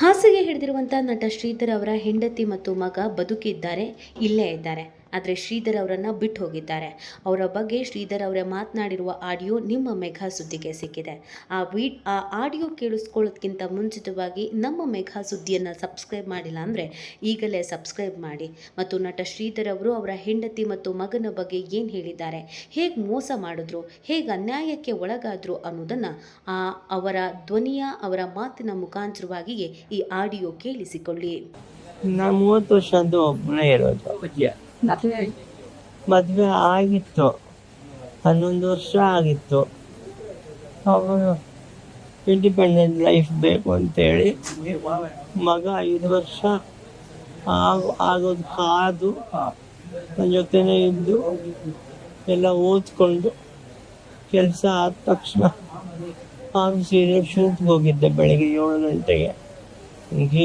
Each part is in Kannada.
ಹಾಸಿಗೆ ಹಿಡಿದಿರುವಂಥ ನಟ ಶ್ರೀಧರ್ ಅವರ ಹೆಂಡತಿ ಮತ್ತು ಮಗ ಬದುಕಿದ್ದಾರೆ, ಇಲ್ಲೇ ಇದ್ದಾರೆ. ಆದರೆ ಶ್ರೀಧರ್ ಅವರನ್ನು ಬಿಟ್ಟು ಹೋಗಿದ್ದಾರೆ. ಅವರ ಬಗ್ಗೆ ಶ್ರೀಧರ್ ಅವರೇ ಮಾತನಾಡಿರುವ ಆಡಿಯೋ ನಿಮ್ಮ ಮೆಘಾ ಸುದ್ದಿಗೆ ಸಿಕ್ಕಿದೆ. ಆ ಆಡಿಯೋ ಕೇಳಿಸ್ಕೊಳ್ಳೋದಕ್ಕಿಂತ ಮುಂಚಿತವಾಗಿ ನಮ್ಮ ಮೆಘಾ ಸುದ್ದಿಯನ್ನು ಸಬ್ಸ್ಕ್ರೈಬ್ ಮಾಡಿಲ್ಲ ಅಂದರೆ ಈಗಲೇ ಸಬ್ಸ್ಕ್ರೈಬ್ ಮಾಡಿ. ಮತ್ತು ನಟ ಶ್ರೀಧರ್ ಅವರು ಅವರ ಹೆಂಡತಿ ಮತ್ತು ಮಗನ ಬಗ್ಗೆ ಏನು ಹೇಳಿದ್ದಾರೆ, ಹೇಗೆ ಮೋಸ ಮಾಡಿದ್ರು, ಹೇಗೆ ಅನ್ಯಾಯಕ್ಕೆ ಒಳಗಾದರು ಅನ್ನೋದನ್ನು ಅವರ ಧ್ವನಿಯ ಅವರ ಮಾತಿನ ಮುಖಾಂತರವಾಗಿಯೇ ಈ ಆಡಿಯೋ ಕೇಳಿಸಿಕೊಳ್ಳಿ. ನಾನು 30 ವರ್ಷ ಅಂತ ಒಬ್ಬನೇ ಇರೋದು. ಮದುವೆ ಆಗಿತ್ತು, 11 ವರ್ಷ ಆಗಿತ್ತು. ಅವರು ಇಂಡಿಪೆಂಡೆಂಟ್ ಲೈಫ್ ಬೇಕು ಅಂತೇಳಿ ಮಗ 5 ವರ್ಷ ಆಗೋದು ಕಾದು ನನ್ನ ಜೊತೆನೇ ಇದ್ದು ಎಲ್ಲ ಓದ್ಕೊಂಡು ಕೆಲಸ ಆದ ತಕ್ಷಣ ಸೀರಿಯಲ್ ಶೂಟ್ಗೆ ಹೋಗಿದ್ದೆ ಬೆಳಗ್ಗೆ 7 ಗಂಟೆಗೆ.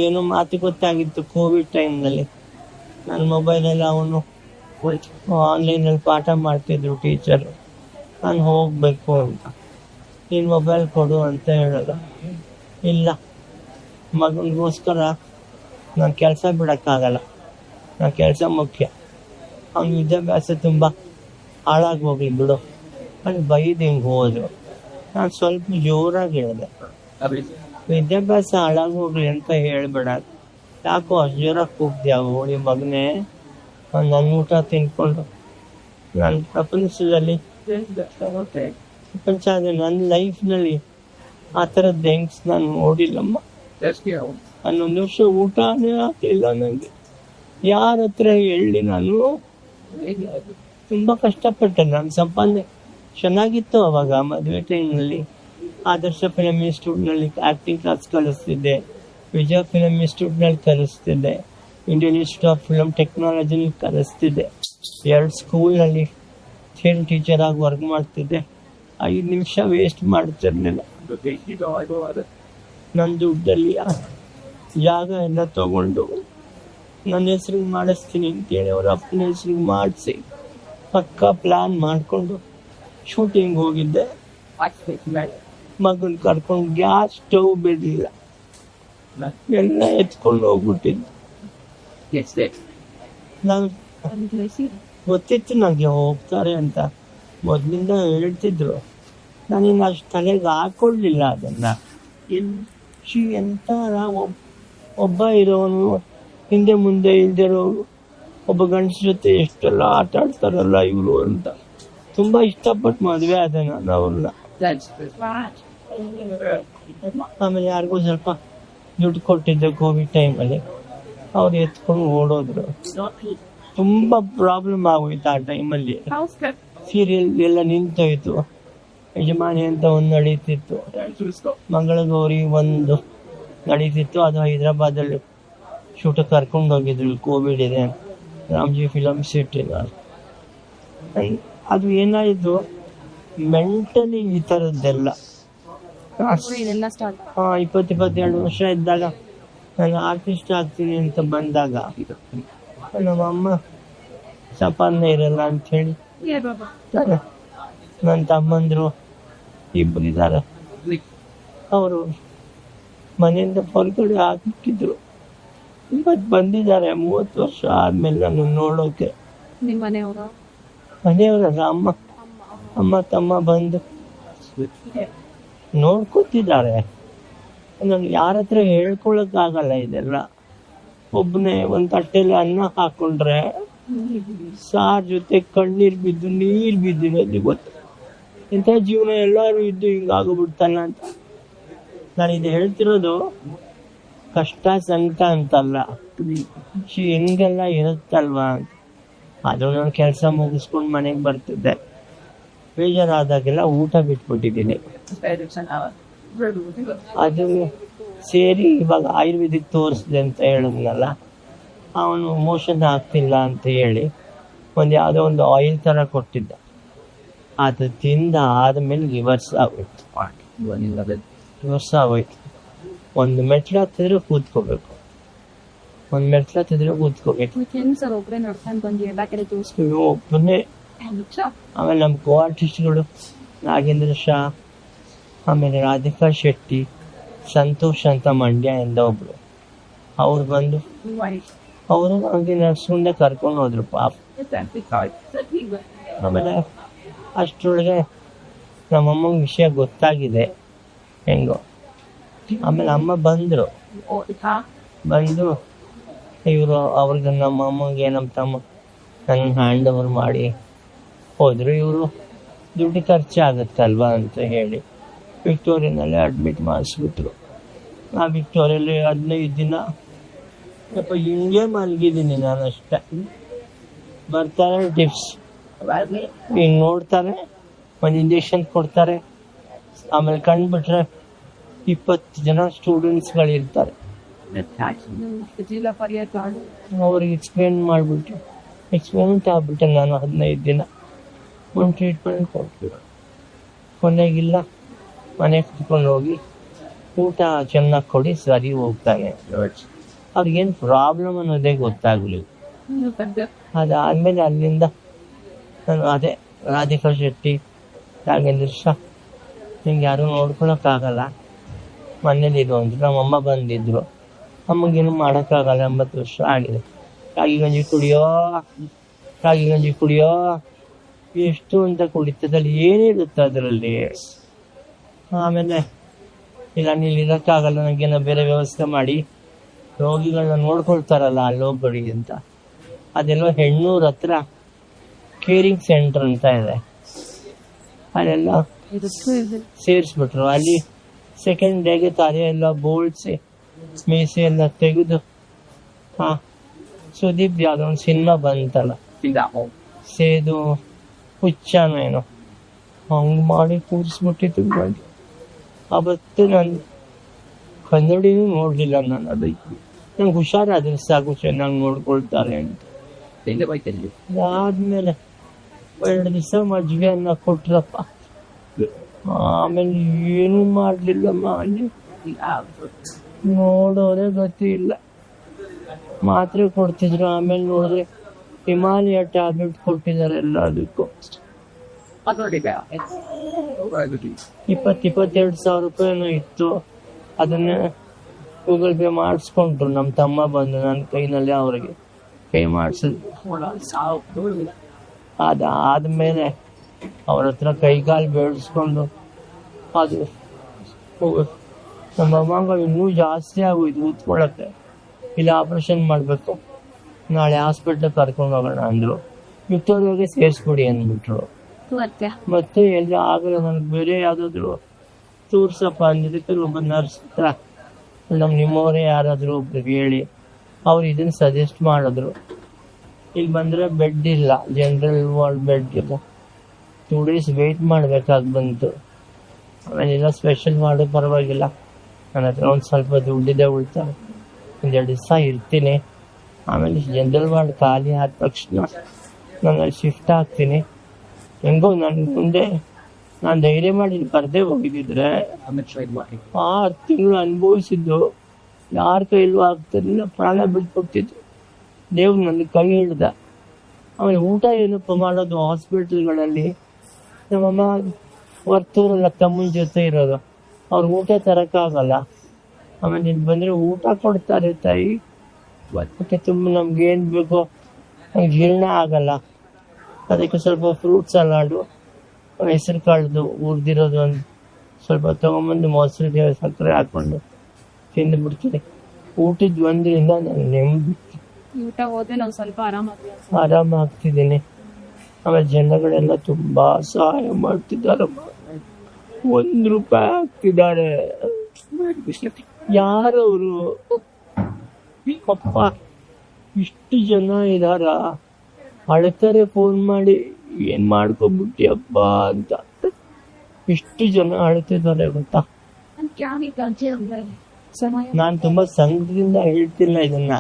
ಏನೋ ಮಾತು ಗೊತ್ತಾಗಿತ್ತು ಕೋವಿಡ್ ಟೈಮ್ನಲ್ಲಿ. ನನ್ನ ಮೊಬೈಲಲ್ಲಿ ಅವನು ಆನ್ಲೈನಲ್ಲಿ ಪಾಠ ಮಾಡ್ತಿದ್ರು ಟೀಚರು. ನಾನು ಹೋಗಬೇಕು ಅಂತ, ನೀನು ಮೊಬೈಲ್ ಕೊಡು ಅಂತ ಹೇಳೋದು. ಇಲ್ಲ, ಮಗನಿಗೋಸ್ಕರ ನಾನು ಕೆಲಸ ಬಿಡೋಕ್ಕಾಗಲ್ಲ, ನನ್ನ ಕೆಲಸ ಮುಖ್ಯ, ಅವನ ವಿದ್ಯಾಭ್ಯಾಸ ತುಂಬ ಹಾಳಾಗಿ ಹೋಗ್ಲಿ ಬಿಡು ಅಲ್ಲಿ ಬೈದು ಹಿಂಗೆ ಹೋದ್ರು. ನಾನು ಸ್ವಲ್ಪ ಜೋರಾಗಿ ಹೇಳಿದೆ, ವಿದ್ಯಾಭ್ಯಾಸ ಹಾಳಾಗಿ ಹೋಗ್ಲಿ ಅಂತ ಹೇಳ್ಬೇಡ. ಯಾಕೋ ಅಷ್ಟು ಜೋರಾಗಿ ಕೂಗ್ದ್ಯಾ ಹೋಳಿ ಮಗನೇ, ನನ್ನ ಊಟ ತಿನ್ಕೊಂಡು ನನ್ನ ಪ್ರಪಂಚದಲ್ಲಿ ನನ್ನ ಲೈಫ್ನಲ್ಲಿ ಆ ಥರದ್ದು ಹೆಂಗ್ಸ್ ನಾನು ನೋಡಿಲ್ಲಮ್ಮ. 11 ವರ್ಷ ಊಟನೇ ಆಗ್ತಿಲ್ಲ ನನಗೆ. ಯಾರ ಹತ್ರ ಹೇಳಿ ನಾನು ತುಂಬ ಕಷ್ಟಪಟ್ಟೆ. ನನ್ನ ಸಂಪಾದನೆ ಚೆನ್ನಾಗಿತ್ತು ಅವಾಗ ಮದುವೆ ಟೈಮ್ನಲ್ಲಿ. ಆದರ್ಶ ಫಿಲಮ್ ಇನ್ಸ್ಟಿಟ್ಯೂಟ್ನಲ್ಲಿ ಆ್ಯಕ್ಟಿಂಗ್ ಕ್ಲಾಸ್ ಕಲಿಸ್ತಿದ್ದೆ, ವಿಜಯ ಫಿಲಮ್ ಇನ್ಸ್ಟಿಟ್ಯೂಟ್ನಲ್ಲಿ ಕಲಿಸ್ತಿದ್ದೆ, ಇಂಡಿಯನ್ ಇನ್ಸ್ಟಿಟ್ಯೂಟ್ ಆಫ್ ಫಿಲಮ್ ಟೆಕ್ನಾಲಜಿನಲ್ಲಿ ಕಲಿಸ್ತಿದ್ದೆ, 2 ಸ್ಕೂಲ್ನಲ್ಲಿ ಥಿಯೇಟರ್ ಟೀಚರಾಗಿ ವರ್ಕ್ ಮಾಡ್ತಿದ್ದೆ. 5 ನಿಮಿಷ ವೇಸ್ಟ್ ಮಾಡ್ತಿರ್ಲಿಲ್ಲ. ನನ್ನ ದುಡ್ಡಲ್ಲಿ ಜಾಗ ಎಲ್ಲ ತಗೊಂಡು ನನ್ನ ಹೆಸ್ರಿಗೆ ಮಾಡಿಸ್ತೀನಿ ಅಂತೇಳಿ ಅವ್ರ ಅಪ್ಪನ ಹೆಸ್ರಿಗೆ ಮಾಡಿಸಿ ಪಕ್ಕಾ ಪ್ಲ್ಯಾನ್ ಮಾಡಿಕೊಂಡು ಶೂಟಿಂಗ್ ಹೋಗಿದ್ದೆ. ಮಗನ ಕರ್ಕೊಂಡು ಗ್ಯಾಸ್ ಸ್ಟವ್ ಬಿಡಲಿಲ್ಲ, ಎಲ್ಲ ಎತ್ಕೊಂಡು ಹೋಗ್ಬಿಟ್ಟಿದ್ದು. ನಾನು ಗೊತ್ತಿತ್ತು ನನಗೆ ಹೋಗ್ತಾರೆ ಅಂತ, ಮೊದಲಿಂದ ಹೇಳ್ತಿದ್ರು. ನಾನಿನ್ನು ಅಷ್ಟು ತಲೆಗೆ ಹಾಕೊಳ್ಳಿಲ್ಲ ಅದನ್ನು. ಎಂಥರ ಒಬ್ಬ ಇರೋನು ಹಿಂದೆ ಮುಂದೆ ಇಲ್ದಿರೋರು ಒಬ್ಬ ಗಂಡಸ ಜೊತೆ ಎಷ್ಟೆಲ್ಲ ಆಟ ಆಡ್ತಾರಲ್ಲ ಇವರು ಅಂತ ತುಂಬ ಇಷ್ಟಪಟ್ಟು ಮದುವೆ ಆದ ನಾನು ಅವ್ರನ್ನ. ಆಮೇಲೆ ಯಾರಿಗೂ ಸ್ವಲ್ಪ ದುಡ್ಡು ಕೊಟ್ಟಿದ್ದೆ ಕೋವಿಡ್ ಟೈಮಲ್ಲಿ, ಅವ್ರು ಎತ್ಕೊಂಡು ಓಡೋದ್ರು. ತುಂಬ ಪ್ರಾಬ್ಲಮ್ ಆಗೋಯ್ತು ಆ ಟೈಮಲ್ಲಿ. ಸೀರಿಯಲ್ ಎಲ್ಲ ನಿಂತೋಯ್ತು. ಯಜಮಾನಿ ಅಂತ ಒಂದು ನಡೀತಿತ್ತು, ಮಂಗಳಗೌರಿ ಒಂದು ನಡೀತಿತ್ತು. ಅದು ಹೈದರಾಬಾದಲ್ಲಿ ಶೂಟಿಗೆ ಕರ್ಕೊಂಡು ಹೋಗಿದ್ರು, ಕೋವಿಡ್ ಇದೆ ರಾಮ್ಜಿ ಫಿಲಮ್ ಸಿಟಿನ. ಅದು ಏನಾಯಿತು ಮೆಂಟಲಿ ಈ ಥರದ್ದೆಲ್ಲ 22 ವರ್ಷ ಇದ್ದಾಗ ನಾನು ಆರ್ಟಿಸ್ಟ್ ಆಗ್ತೀನಿ ಅಂತ ಬಂದಾಗ ನಮ್ಮಮ್ಮ ಸಂಪಾದನೆ ಇರಲ್ಲ ಅಂಥೇಳಿ ನನ್ನ ತಮ್ಮಂದರು 2 ಇದ್ದಾರೆ, ಅವರು ಮನೆಯಿಂದ ಹೊರಗಡೆ ಹಾಕಿದ್ರು. ಇವತ್ತು ಬಂದಿದ್ದಾರೆ 30 ವರ್ಷ ಆದಮೇಲೆ ನಾನು ನೋಡೋಕೆ. ಮನೆಯವರಲ್ಲ, ಅಮ್ಮ ತಮ್ಮ ಬಂದು ನೋಡ್ಕೊತಿದ್ದಾರೆ. ನನಗೆ ಯಾರ ಹತ್ರ ಹೇಳ್ಕೊಳಕ್ಕಾಗಲ್ಲ ಇದೆಲ್ಲ. ಒಬ್ಬನೇ ಒಂದು ತಟ್ಟೆಯಲ್ಲಿ ಅನ್ನ ಹಾಕೊಂಡ್ರೆ ಸಾರ್ ಜೊತೆ ಕಣ್ಣೀರು ಬಿದ್ದು ನೀರು ಬಿದ್ದಿರೋದು ಗೊತ್ತು. ಇಂಥ ಜೀವನ ಎಲ್ಲರೂ ಇದ್ದು ಹಿಂಗಾಗೋಗ್ಬಿಡ್ತಲ್ಲ ಅಂತ ನಾನು ಇದು ಹೇಳ್ತಿರೋದು. ಕಷ್ಟ ಸಂಕಟ ಅಂತಲ್ಲ, ಹೆಂಗೆಲ್ಲ ಇರುತ್ತಲ್ವಾ ಅಂತ. ಆದರೂ ನಾನು ಕೆಲಸ ಮುಗಿಸ್ಕೊಂಡು ಮನೆಗೆ ಬರ್ತಿದ್ದೆ. ಬೇಜಾರಾದಾಗೆಲ್ಲ ಊಟ ಬಿಟ್ಬಿಟ್ಟಿದ್ದೀನಿ. ಅದು ಸೇರಿ ಇವಾಗ ಆಯುರ್ವೇದಿಕ್ ತೋರಿಸಿದೆ ಅಂತ ಹೇಳಿದ್ನಲ್ಲ, ಅವನು ಮೋಷನ್ ಆಗ್ತಿಲ್ಲ ಅಂತ ಹೇಳಿ ಯಾವುದೋ ಒಂದು ಆಯಿಲ್ ಥರ ಕೊಟ್ಟಿದ್ದ. ಅದು ತಿಂದ ಆದಮೇಲೆ ರಿವರ್ಸ್ ಆಗೋಯ್ತು. ಒಂದು ಮೆಟ್ಲು ಹತ್ತಿದ್ರೆ ಕೂತ್ಕೋಬೇಕು, ಒಬ್ಬನೇ. ಆಮೇಲೆ ನಮ್ಮ ಕೋ ಆರ್ಟಿಸ್ಟ್ಗಳು ನಾಗೇಂದ್ರ ಶಾ, ಆಮೇಲೆ ರಾಧಿಕಾ ಶೆಟ್ಟಿ, ಸಂತೋಷ್ ಅಂತ ಮಂಡ್ಯದಿಂದ ಒಬ್ರು, ಅವ್ರು ಬಂದು ಅವರು ಹಂಗೆ ನಡ್ಸ್ಕೊಂಡೆ ಕರ್ಕೊಂಡು ಹೋದ್ರು ಪಾಪ. ಆಮೇಲೆ ಅಷ್ಟರೊಳಗೆ ನಮ್ಮಮ್ಮಂಗೆ ವಿಷಯ ಗೊತ್ತಾಗಿದೆ ಹೆಂಗೋ. ಆಮೇಲೆ ಅಮ್ಮ ಬಂದರು, ಬಂದು ಇವರು ಅವ್ರಿಗೆ ನಮ್ಮ ಅಮ್ಮಂಗೆ ನಮ್ಮ ತಮ್ಮ ನನ್ನ ಹ್ಯಾಂಡ್ ಓವರ್ ಮಾಡಿ ಹೋದರು. ಇವರು ದುಡ್ಡು ಖರ್ಚಾಗತ್ತಲ್ವಾ ಅಂತ ಹೇಳಿ ವಿಕ್ಟೋರಿಯಾನಲ್ಲಿ ಅಡ್ಮಿಟ್ ಮಾಡಿಸ್ಬಿಟ್ರು. ಆ ವಿಕ್ಟೋರಿಯಲ್ಲಿ 15 ದಿನ ಸ್ವಲ್ಪ ಹಿಂಗೆ ಮಲಗಿದ್ದೀನಿ ನಾನು ಅಷ್ಟೇ. ಬರ್ತಾರೆ ಟಿಪ್ಸ್ ಹಿಂಗೆ ನೋಡ್ತಾರೆ, ಒಂದು ಇಂಜೆಕ್ಷನ್ ಕೊಡ್ತಾರೆ. ಆಮೇಲೆ ಕಂಡುಬಿಟ್ರೆ 20 ಜನ ಸ್ಟೂಡೆಂಟ್ಸ್ಗಳಿರ್ತಾರೆ. ಅವ್ರಿಗೆ ಎಕ್ಸ್ಪ್ಲೇನ್ ಮಾಡಿಬಿಟ್ಟು ಎಕ್ಸ್ಪೆರಿಮೆಂಟ್ ಆಗ್ಬಿಟ್ಟೆ ನಾನು 15 ದಿನ ಒಂದು ಟ್ರೀಟ್ಮೆಂಟ್ ಕೊಡ್ತೀವಿ. ಕೊನೆಗಿಲ್ಲ, ಮನೆಗೆ ಕರ್ಕೊಂಡು ಹೋಗಿ ಊಟ ಚೆನ್ನಾಗಿ ಕೊಡಿ, ಸರಿ ಹೋಗ್ತಾನೆ. ಅವ್ರಿಗೇನು ಪ್ರಾಬ್ಲಮ್ ಅನ್ನೋದೇ ಗೊತ್ತಾಗಲಿಲ್ಲ. ಅದಾದಮೇಲೆ ಅಲ್ಲಿಂದ ನಾನು ಅದೇ ರಾಧಿಕಾ ಶೆಟ್ಟಿ, ರಾಘೇಂದ್ರ ಶಾ ಹಿಂಗೆ ಯಾರೂ ನೋಡ್ಕೊಳಕ್ಕಾಗಲ್ಲ, ಮನೇಲಿರು ಅಂದರು. ನಮ್ಮಮ್ಮ ಬಂದಿದ್ದರು. ಅಮ್ಮಗೇನು ಮಾಡೋಕ್ಕಾಗಲ್ಲ, 80 ವರ್ಷ ಆಗಿದೆ. ರಾಗಿ ಗಂಜಿ ಕುಡಿಯೋ, ರಾಗಿ ಗಂಜಿ ಕುಡಿಯೋ, ಎಷ್ಟು ಅಂತ ಕುಡಿತದಲ್ಲಿ ಏನಿರುತ್ತೆ ಅದರಲ್ಲಿ. ಆಮೇಲೆ ಇಲ್ಲ ನೀನು ಇರೋಕ್ಕಾಗಲ್ಲ, ನನಗೇನೋ ಬೇರೆ ವ್ಯವಸ್ಥೆ ಮಾಡಿ ರೋಗಿಗಳನ್ನ ನೋಡ್ಕೊಳ್ತಾರಲ್ಲ ಅಲ್ಲಿ ಹೋಗ್ಬೇಡಿ ಅಂತ. ಅದೆಲ್ಲೋ ಹೆಣ್ಣೂರ ಹತ್ರ ಕೇರಿಂಗ್ ಸೆಂಟರ್ ಅಂತ ಇದೆ, ಅಲ್ಲೆಲ್ಲ ಸೇರಿಸ್ಬಿಟ್ರು. ಅಲ್ಲಿ ಸೆಕೆಂಡ್ ಡೇಗೆ ತಲೆ ಎಲ್ಲ ಬೋಳ್ಸಿ ಮೀಸೆ ಎಲ್ಲ ತೆಗೆದು ಸುದೀಪ್ ಯಾವುದೋ ಒಂದು ಸಿನಿಮಾ ಬಂತಲ್ಲ, ಸೇದು ಹುಚ್ಚನೋ ಏನೋ ಹಂಗೆ ಮಾಡಿ ಕೂರಿಸ್ಬಿಟ್ಟಿತ್ತು ಮಾಡಿ. ಅವತ್ತು ನಾನು ಕನ್ನಡಿನೂ ನೋಡಲಿಲ್ಲ. ನಾನು ಅದಕ್ಕೆ ನಂಗೆ ಹುಷಾರಾದ್ರೆ ಸಾಕು, ಚೆನ್ನಾಗಿ ನೋಡ್ಕೊಳ್ತಾರೆ ಅಂತ. ಅದಾದ್ಮೇಲೆ 2 ದಿವಸ ಮಜ್ಜಿಗೆ ಅನ್ನ ಕೊಟ್ರಪ್ಪ. ಆಮೇಲೆ ಏನೂ ಮಾಡಲಿಲ್ಲಮ್ಮ. ಅಲ್ಲಿ ನೋಡೋದೇ ಗತಿ ಇಲ್ಲ. ಮಾತ್ರೆ ಕೊಡ್ತಿದ್ರು. ಆಮೇಲೆ ನೋಡಿದ್ರೆ ಹಿಮಾಲಯ ಟ್ಯಾಬ್ಲೆಟ್ ಕೊಟ್ಟಿದ್ದಾರೆ ಎಲ್ಲದಕ್ಕೂ. 22 ಸಾವಿರ ರೂಪಾಯಿನೂ ಇತ್ತು. ಅದನ್ನೇ ಗೂಗಲ್ ಪೇ ಮಾಡಿಸ್ಕೊಂಡ್ರು. ನಮ್ಮ ತಮ್ಮ ಬಂದು ನನ್ನ ಕೈನಲ್ಲಿ ಅವ್ರಿಗೆ ಕೈ ಮಾಡಿಸಿದ್ರು. ಅದಾದಮೇಲೆ ಅವ್ರ ಹತ್ರ ಕೈಗಾಲು ಬೇಡಿಸ್ಕೊಂಡು ಅದು ನಮ್ಮ ಅಮ್ಮಂಗ ಇನ್ನೂ ಜಾಸ್ತಿ ಆಗೋಯ್ತು ಕೂತ್ಕೊಳ್ಳೋಕ್ಕೆ. ಇಲ್ಲಿ ಆಪ್ರೇಷನ್ ಮಾಡಬೇಕು, ನಾಳೆ ಹಾಸ್ಪಿಟ್ಲಿಗೆ ಕರ್ಕೊಂಡು ಹೋಗೋಣ ಅಂದರು. ವಿಕ್ಟೋರಿಯಾಗೆ ಸೇರಿಸ್ಬಿಡಿ ಅಂದ್ಬಿಟ್ರು. ಮತ್ತೆ ಎಲ್ಲಿ ಆಗಲ್ಲ, ನನಗೆ ಬೇರೆ ಯಾವುದಾದ್ರು ತೋರ್ಸಪ್ಪ ಅಂದಿದ್ದಕ್ಕೆ ಒಬ್ಬ ನರ್ಸ್ ಹತ್ರ ನಿಮ್ಮವರೇ ಯಾರಾದರೂ ಒಬ್ರಿಗೆ ಹೇಳಿ ಅವ್ರು ಇದನ್ನು ಸಜೆಸ್ಟ್ ಮಾಡಿದ್ರು. ಇಲ್ಲಿ ಬಂದರೆ ಬೆಡ್ ಇಲ್ಲ, ಜನರಲ್ ವಾರ್ಡ್ ಬೆಡ್ ಇಲ್ಲ. 2 days ವೆಯ್ಟ್ ಮಾಡಬೇಕಾಗಿ ಬಂತು. ಆಮೇಲೆ ಇಲ್ಲ ಸ್ಪೆಷಲ್ ಮಾಡೋ ಪರವಾಗಿಲ್ಲ, ನನ್ನ ಹತ್ರ ಒಂದು ಸ್ವಲ್ಪ ದುಡ್ಡಿದೆ ಉಳ್ತಾರೆ, 1-2 ದಿವಸ ಇರ್ತೀನಿ. ಆಮೇಲೆ ಜನರಲ್ ವಾರ್ಡ್ ಖಾಲಿ ಆದ ತಕ್ಷಣ ನಾನು ಅಲ್ಲಿ ಶಿಫ್ಟ್ ಆಗ್ತೀನಿ. ಹೆಂಗೋ ನನ್ನ ಮುಂದೆ ನಾನು ಧೈರ್ಯ ಮಾಡಿ ಬರದೇ ಹೋಗಿದ್ದಿದ್ರೆ 6 ತಿಂಗಳು ಅನುಭವಿಸಿದ್ದು ಯಾರ ಕೈಲೂ ಆಗ್ತಿರಲಿಲ್ಲ, ಪ್ರಾಣ ಬಿಟ್ಕೊಡ್ತಿದ್ದು. ದೇವ್ರು ನನಗೆ ಕೈ ಹಿಡ್ದ. ಆಮೇಲೆ ಊಟ ಏನಪ್ಪ ಮಾಡೋದು ಹಾಸ್ಪಿಟ್ಲ್ಗಳಲ್ಲಿ. ನಮ್ಮಮ್ಮ ವರ್ತೂರಲ್ಲ, ತಮ್ಮನ ಜೊತೆ ಇರೋದು, ಅವ್ರು ಊಟ ತರೋಕ್ಕಾಗಲ್ಲ. ಆಮೇಲೆ ಇಲ್ಲಿ ಬಂದರೆ ಊಟ ಕೊಡ್ತಾರೆ ತಾಯಿ. ಮತ್ತೆ ತುಂಬ ನಮ್ಗೇನು ಬೇಕೋ ನಂಗೆ ಜೀರ್ಣ ಆಗಲ್ಲ. ಅದಕ್ಕೆ ಸ್ವಲ್ಪ ಫ್ರೂಟ್ ಸಲಾಡು, ಹೆಸರು ಕಾಳ್ದು ಹುರಿದಿರೋದು ಒಂದು ಸ್ವಲ್ಪ ತೊಗೊಂಬಂದು ಮೊಸರಿಗೆ ಸಕ್ಕರೆ ಹಾಕ್ಕೊಂಡು ತಿಂದುಬಿಡ್ತೀನಿ. ಊಟದ ಒಂದರಿಂದ ನಾನು ನೆಮ್ಮದಿ ಊಟ ಹೋದ್ರೆ ನಾವು ಸ್ವಲ್ಪ ಆರಾಮಾಗ್ತಿದ್ದೀನಿ. ಆಮೇಲೆ ಜನಗಳೆಲ್ಲ ತುಂಬ ಸಹಾಯ ಮಾಡ್ತಿದ್ದಾರಮ್ಮ. 1 ರೂಪಾಯಿ ಹಾಕ್ತಿದ್ದಾರೆ. ಯಾರವರು ಅಪ್ಪ, ಇಷ್ಟು ಜನ ಇದಾರ? ಅಳ್ತಾರೆ ಫೋನ್ ಮಾಡಿ, ಏನ್ ಮಾಡ್ಕೊಂಡ್ಬಿಟ್ಟಿ ಅಪ್ಪ ಅಂತ. ಇಷ್ಟು ಜನ ಅಳ್ತಿದ್ದಾರೆ ಗೊತ್ತಾ. ನಾನು ತುಂಬಾ ಸಂಘದಿಂದ ಹೇಳ್ತಿಲ್ಲ ಇದನ್ನ.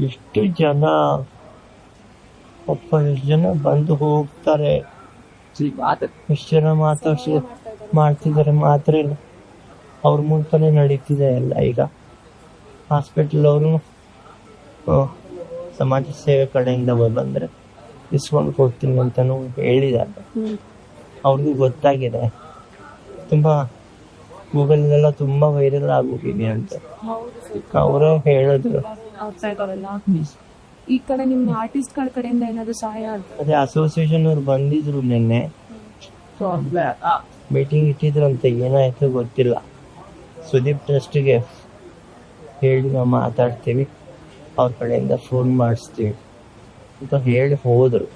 ಎಷ್ಟು ಜನ ಅಪ್ಪ, ಎಷ್ಟು ಜನ ಬಂದು ಹೋಗ್ತಾರೆ, ಎಷ್ಟು ಜನ ಮಾತಾಡ್ಸಿ ಮಾಡ್ತಿದ್ದಾರೆ. ಮಾತ್ರ ಇಲ್ಲ, ಅವ್ರ ಮೂಲಕನೇ ನಡೀತಿದೆ ಎಲ್ಲ. ಈಗ ಹಾಸ್ಪಿಟಲ್ ಅವರು ಸಮಾಜ ಸೇವೆ ಕಡೆಯಿಂದ ಬಂದರೆ ಇಸ್ಕೊಂಡು ಕೊಡ್ತೀನಿ ಅಂತಲೂ ಹೇಳಿದ್ದಾರೆ. ಅವ್ರಿಗೂ ಗೊತ್ತಾಗಿದೆ. ತುಂಬ ಗೂಗಲ್ಲೆಲ್ಲ ತುಂಬಾ ವೈರಲ್ ಆಗೋಗಿದೆ ಅಂತ ಹೌದು ಸರ್. ಅವರೇ ಹೇಳಿದ್ರು. ಆಗ್ತಾ ಇದಾವೆಲ್ಲ. ಈ ಕಡೆ ನಿಮ್ಮ ಆರ್ಟಿಸ್ಟ್ ಗಳ ಕಡೆಯಿಂದ ಏನಾದ್ರು ಸಹಾಯ ಆಗುತ್ತೆ? ಅದೇ ಅಸೋಸಿಯೇಷನ್ ಅವ್ರು ಬಂದಿದ್ರು ನಿನ್ನೆ, ಮೀಟಿಂಗ್ ಇಟ್ಟಿದ್ರಂತೆ, ಏನಾಯ್ತು ಗೊತ್ತಿಲ್ಲ. ಸುದೀಪ್ ಟ್ರಸ್ಟಿಗೆ ಹೇಳಿ ನಾವು ಮಾತಾಡ್ತೀವಿ, ಅವ್ರ ಕಡೆಯಿಂದ ಫೋನ್ ಮಾಡಿಸ್ತೀವಿ ಅಂತ ಹೇಳಿ ಹೋದ್ರು.